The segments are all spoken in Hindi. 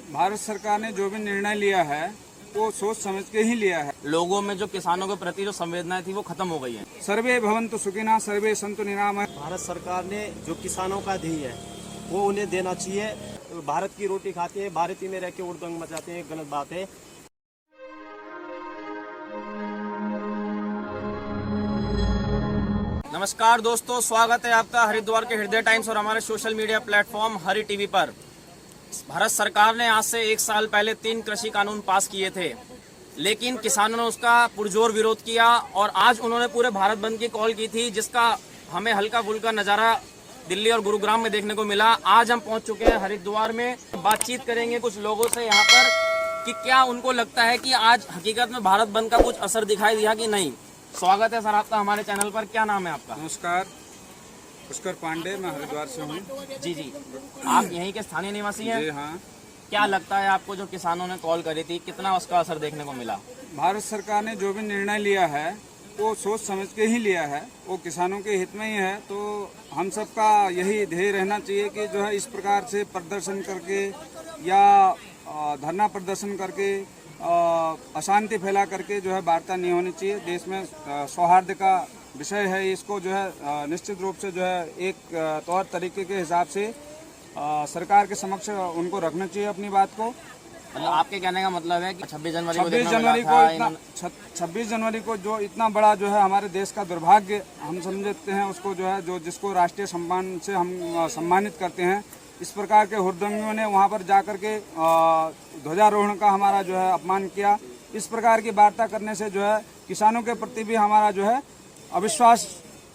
भारत सरकार ने जो भी निर्णय लिया है वो सोच समझ के ही लिया है। लोगों में जो किसानों के प्रति जो संवेदनाएं थी वो खत्म हो गई हैं। सर्वे भवन्तु सुखिनः सर्वे सन्तु निरामया। भारत सरकार ने जो किसानों का ध्येय है वो उन्हें देना चाहिए। भारत की रोटी खाते हैं, भारतीय में रह के उड़दंग मचाते हैं, गलत बात है। नमस्कार दोस्तों, स्वागत है आपका हरिद्वार के हृदय टाइम्स और हमारे social media platform Hari TV पर। भारत सरकार ने आज से 1 साल पहले 3 कृषि कानून पास किए थे, लेकिन किसानों ने उसका पुरजोर विरोध किया और आज उन्होंने पूरे भारत बंद की कॉल की थी, जिसका हमें हल्का फुल्का नज़ारा दिल्ली और गुरुग्राम में देखने को मिला। आज हम पहुंच चुके हैं हरिद्वार में। बातचीत करेंगे कुछ लोगों से यहाँ पर कि क्या उनको लगता है कि आज हकीकत में भारत बंद का कुछ असर दिखाई दिया कि नहीं। स्वागत है सर आपका हमारे चैनल पर। क्या नाम है आपका? नमस्कार, पुष्कर पांडे, मैं हरिद्वार से हूँ। जी, आप यहीं के स्थानीय निवासी हैं? जी हाँ। क्या लगता है आपको जो किसानों ने कॉल करी थी, कितना उसका असर देखने को मिला? भारत सरकार ने जो भी निर्णय लिया है वो सोच समझ के ही लिया है, वो किसानों के हित में ही है। तो हम सबका यही ध्येय रहना चाहिए कि जो है इस प्रकार से प्रदर्शन करके या धरना प्रदर्शन करके अशांति फैला करके जो है वार्ता नहीं होनी चाहिए। देश में सौहार्द का विषय है, इसको जो है निश्चित रूप से जो है एक तौर तरीके के हिसाब से सरकार के समक्ष उनको रखना चाहिए अपनी बात को। मतलब आपके कहने का मतलब है कि 26 जनवरी को 26 जनवरी को जो इतना बड़ा जो है हमारे देश का दुर्भाग्य हम समझते हैं, उसको जो है जिसको राष्ट्रीय सम्मान से हम सम्मानित करते हैं, इस प्रकार के हुड़दंगियों ने वहां पर जाकर के ध्वजारोहण का हमारा जो है अपमान किया। इस प्रकार की वार्ता करने से जो है किसानों के प्रति भी हमारा जो है अविश्वास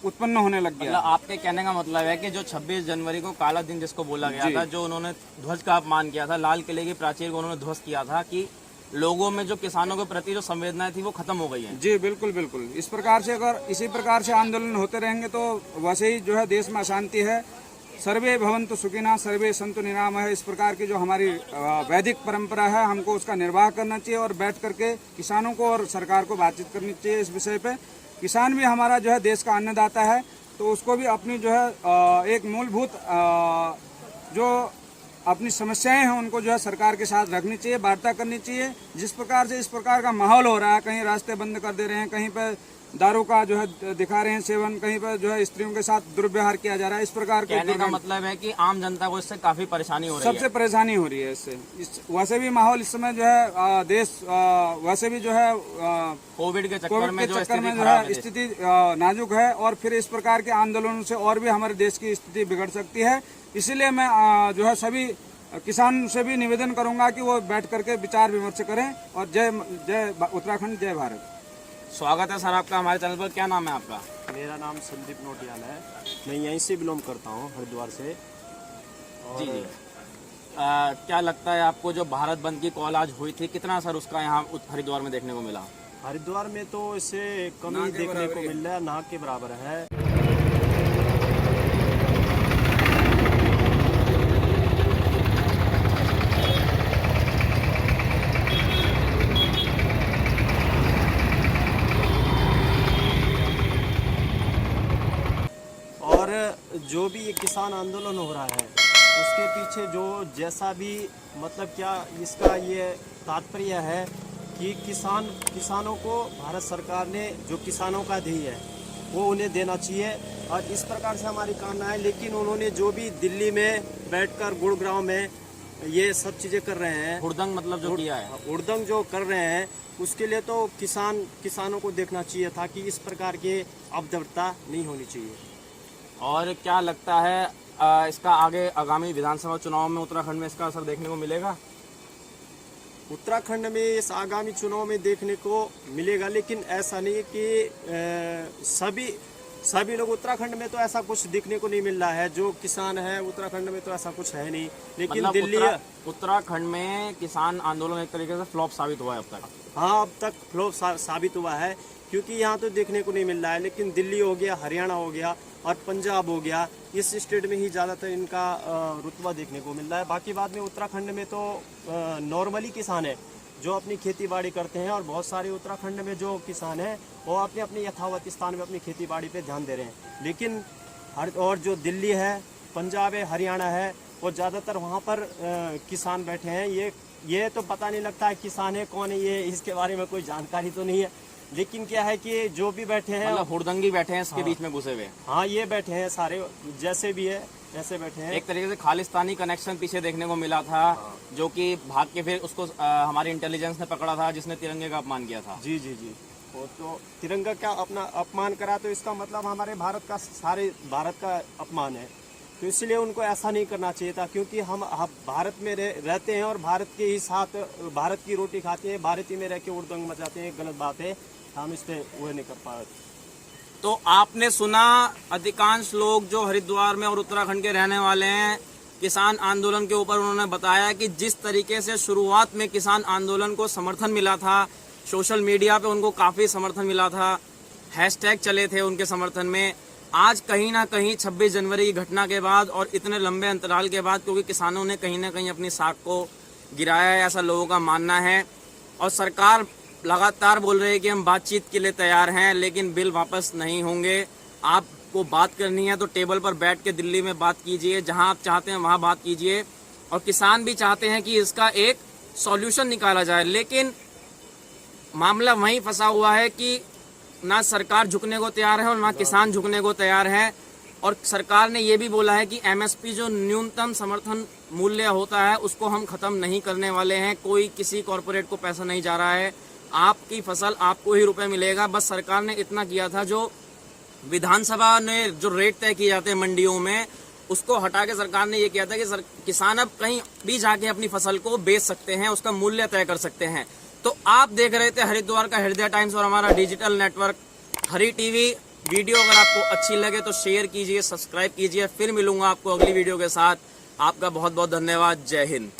उत्पन्न होने लग गया। मतलब आपके कहने का मतलब है कि जो 26 जनवरी को काला दिन जिसको बोला गया था, जो उन्होंने ध्वज का अपमान किया था, लाल किले की प्राचीर को उन्होंने ध्वस्त किया था, कि लोगों में जो किसानों के प्रति जो संवेदनाएं थी वो खत्म हो गई हैं। जी बिल्कुल बिल्कुल। इस प्रकार से अगर इसी प्रकार से आंदोलन होते रहेंगे तो वैसे ही जो है देश में अशांति है। सर्वे भवन्तु सुखिनः सर्वे सन्तु निरामया। इस प्रकार की जो हमारी वैदिक परंपरा है, हमको उसका निर्वाह करना चाहिए और बैठ करके किसानों को और सरकार को बातचीत करनी चाहिए इस विषय पे। किसान भी हमारा जो है देश का अन्नदाता है, तो उसको भी अपनी जो है एक मूलभूत जो अपनी समस्याएं हैं उनको जो है सरकार के साथ रखनी चाहिए, वार्ता करनी चाहिए। जिस प्रकार से इस प्रकार का माहौल हो रहा है, कहीं रास्ते बंद कर दे रहे हैं, कहीं पर दारू का जो है दिखा रहे हैं सेवन, कहीं पर जो है स्त्रियों के साथ दुर्व्यवहार किया जा रहा है, इस प्रकार के कहने का मतलब है कि आम जनता को इससे काफी परेशानी हो रही है। सबसे परेशानी हो रही है इससे। वैसे भी माहौल इस समय जो है देश वैसे भी जो है कोविड के चक्कर में जो है स्थिति नाजुक है, और फिर इस प्रकार के आंदोलनों से और भी हमारे देश की स्थिति बिगड़ सकती है। इसीलिए मैं जो है सभी किसान से भी निवेदन करूंगा कि वो बैठ करके विचार विमर्श करें। और जय उत्तराखंड, जय भारत। स्वागत है सर आपका हमारे चैनल पर। क्या नाम है आपका? मेरा नाम संदीप नोटियाल है, मैं यहीं से बिलोंग करता हूँ, हरिद्वार से। जी। क्या लगता है आपको जो भारत बंद की कॉल आज हुई थी, कितना असर उसका यहाँ हरिद्वार में देखने को मिला? हरिद्वार में तो इसे कमी देखने को मिल रहा है, ना के बराबर है। और जो भी ये किसान आंदोलन हो रहा है उसके पीछे जो जैसा भी मतलब क्या इसका ये तात्पर्य है कि किसानों को भारत सरकार ने जो किसानों का ध्येय है वो उन्हें देना चाहिए। और इस प्रकार से हमारी कामना है। लेकिन उन्होंने जो भी दिल्ली में बैठकर गुड़गांव में ये सब चीज़ें कर रहे हैं, हुड़दंग मतलब जो किया है, हुड़दंग जो कर रहे हैं, उसके लिए तो किसानों को देखना चाहिए था कि इस प्रकार की अभद्रता नहीं होनी चाहिए। और क्या लगता है इसका आगे आगामी विधानसभा चुनाव में उत्तराखंड में इसका असर देखने को मिलेगा? उत्तराखंड में इस आगामी चुनाव में देखने को मिलेगा, लेकिन ऐसा नहीं है कि सभी लोग उत्तराखंड में तो ऐसा कुछ देखने को नहीं मिल रहा है। जो किसान है उत्तराखंड में तो ऐसा कुछ है नहीं। लेकिन मतलब दिल्ली उत्तराखंड में किसान आंदोलन एक तरीके से फ्लॉप साबित हुआ है अब तक। हाँ, अब तक फ्लॉप साबित हुआ है, क्योंकि यहाँ तो देखने को नहीं मिल रहा है। लेकिन दिल्ली हो गया, हरियाणा हो गया और पंजाब हो गया, इस स्टेट में ही ज़्यादातर इनका रुतबा देखने को मिल रहा है। बाकी बाद में उत्तराखंड में तो नॉर्मली किसान है जो अपनी खेती बाड़ी करते हैं, और बहुत सारे उत्तराखंड में जो किसान हैं वो अपने अपने यथावत स्थान में अपनी खेती बाड़ी पे ध्यान दे रहे हैं। लेकिन और जो दिल्ली है, पंजाब है, हरियाणा है, और ज़्यादातर वहाँ पर किसान बैठे हैं। ये तो पता नहीं लगता है किसान है कौन है, ये इसके बारे में कोई जानकारी तो नहीं है। लेकिन क्या है कि जो भी बैठे हैं मतलब हुड़दंगी बैठे हैं इसके बीच में घुसे हुए। हाँ, ये बैठे हैं सारे, जैसे भी है ऐसे बैठे हैं। एक तरीके से खालिस्तानी कनेक्शन पीछे देखने को मिला था, जो कि भाग के फिर उसको हमारी इंटेलिजेंस ने पकड़ा था, जिसने तिरंगे का अपमान किया था। जी जी जी। और तो तिरंगा का अपना अपमान करा तो इसका मतलब हमारे भारत का, सारे भारत का अपमान है। तो इसलिए उनको ऐसा नहीं करना चाहिए था, क्योंकि हम भारत में रहते हैं और भारत के ही साथ भारत की रोटी खाते हैं। भारत ही में रह के उड़दंग मचाते हैं, गलत बात है, हम इस पर वो नहीं कर पा रहे। तो आपने सुना, अधिकांश लोग जो हरिद्वार में और उत्तराखंड के रहने वाले हैं, किसान आंदोलन के ऊपर उन्होंने बताया कि जिस तरीके से शुरुआत में किसान आंदोलन को समर्थन मिला था, सोशल मीडिया पे उनको काफ़ी समर्थन मिला था, हैशटैग चले थे उनके समर्थन में। आज कहीं ना कहीं 26 जनवरी की घटना के बाद और इतने लंबे अंतराल के बाद, क्योंकि किसानों ने कहीं ना कहीं अपनी साख को गिराया है, ऐसा लोगों का मानना है। और सरकार लगातार बोल रही है कि हम बातचीत के लिए तैयार हैं, लेकिन बिल वापस नहीं होंगे। आपको बात करनी है तो टेबल पर बैठ के दिल्ली में बात कीजिए, जहां आप चाहते हैं वहां बात कीजिए। और किसान भी चाहते हैं कि इसका एक सॉल्यूशन निकाला जाए, लेकिन मामला वहीं फंसा हुआ है कि ना सरकार झुकने को तैयार है और ना किसान झुकने को तैयार है। और सरकार ने ये भी बोला है कि एमएसपी जो न्यूनतम समर्थन मूल्य होता है उसको हम खत्म नहीं करने वाले हैं। कोई किसी कॉरपोरेट को पैसा नहीं जा रहा है, आपकी फसल आपको ही रुपए मिलेगा। बस सरकार ने इतना किया था, जो विधानसभा ने जो रेट तय किए जाते हैं मंडियों में, उसको हटा के सरकार ने ये किया था कि किसान अब कहीं भी जाके अपनी फसल को बेच सकते हैं, उसका मूल्य तय कर सकते हैं। तो आप देख रहे थे हरिद्वार का हृदय टाइम्स और हमारा डिजिटल नेटवर्क हरी टीवी। वीडियो अगर आपको अच्छी लगे तो शेयर कीजिए, सब्सक्राइब कीजिए। फिर मिलूंगा आपको अगली वीडियो के साथ। आपका बहुत बहुत धन्यवाद। जय हिंद।